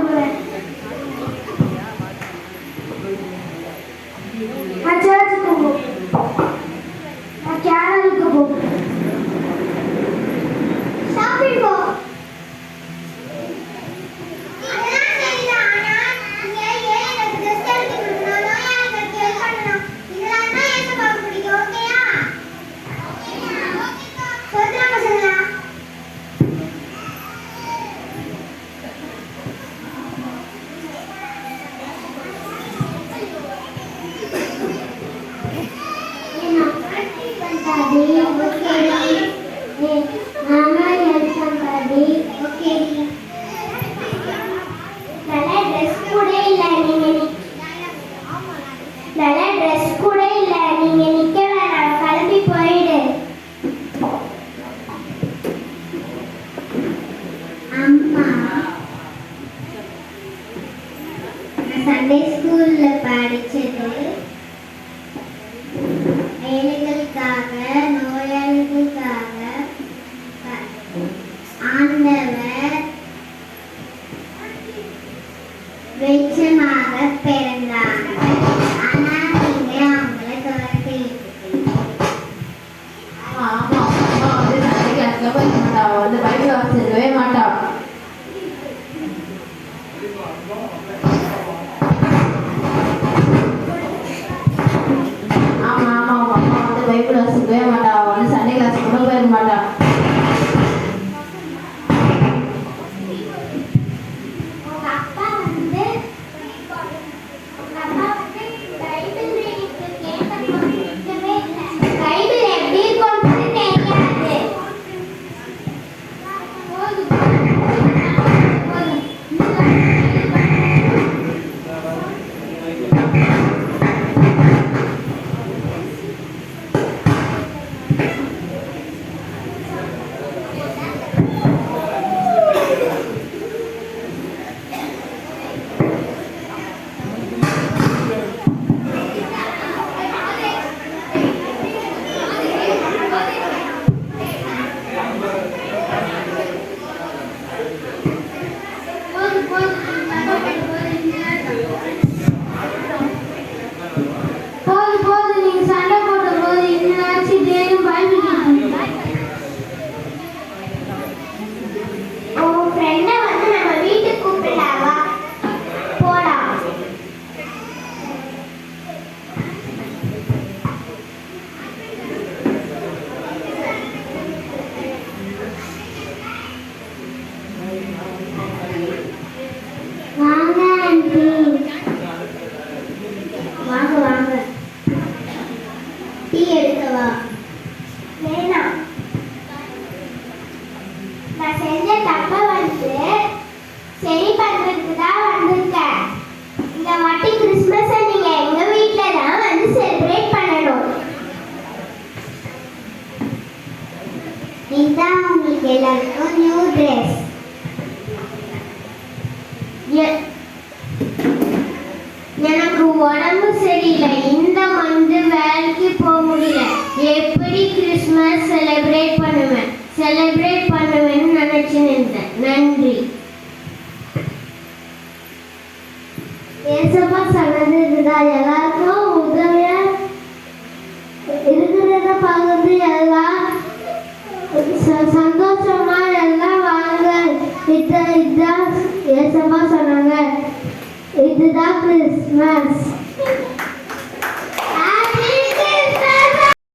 போறேன். நான் சர்ச்சுக்கு போறேன். நான் கேரளுக்கு போறேன். ஷாப்பிங் போ. சண்டே ஸ்கூல்ல படிச்சது ஏழைகளுக்காக நோயாளிகளுக்காக ஆண்டவர் வெளிச்சமாக பிறந்தாங்க. ஆனா நீங்க அவங்கள துரத்தி பைபிள் வாசிக்கவே மாட்டா. பைபிள் வாசிக்கவே மாட்டா. அவன் சண்டே கிளாஸ் கூட போயிருக்க மாட்டா. நான் செஞ்ச தப்ப சரி பண்றதுக்கு தான் வந்திருக்கேன். இந்த வாட்டி கிறிஸ்மஸ் நீங்க எங்க வீட்ல தான் வந்து செலிப்ரேட் பண்ணணும். இதான் உங்களுக்கு எல்லாருக்கும் நியூ ட்ரெஸ். எனக்கு உடம்பு சரியில்லை. இந்த மந்த் வேலைக்கு போக முடியல. எப்படி கிறிஸ்மஸ் செலிப்ரேட் பண்ணுவேன்னு நினைச்சு நின்றேன். நன்றி. ஏசப்பா சொன்னது இதுதான். எல்லாருக்கும் உதவியா இருக்கிறத பகிர்ந்து எல்லாம் சந்தோஷமா எல்லாம் வாங்க. இதுதான் ஏசப்பா சொன்னாங்க. இதுதான் கிறிஸ்மஸ்.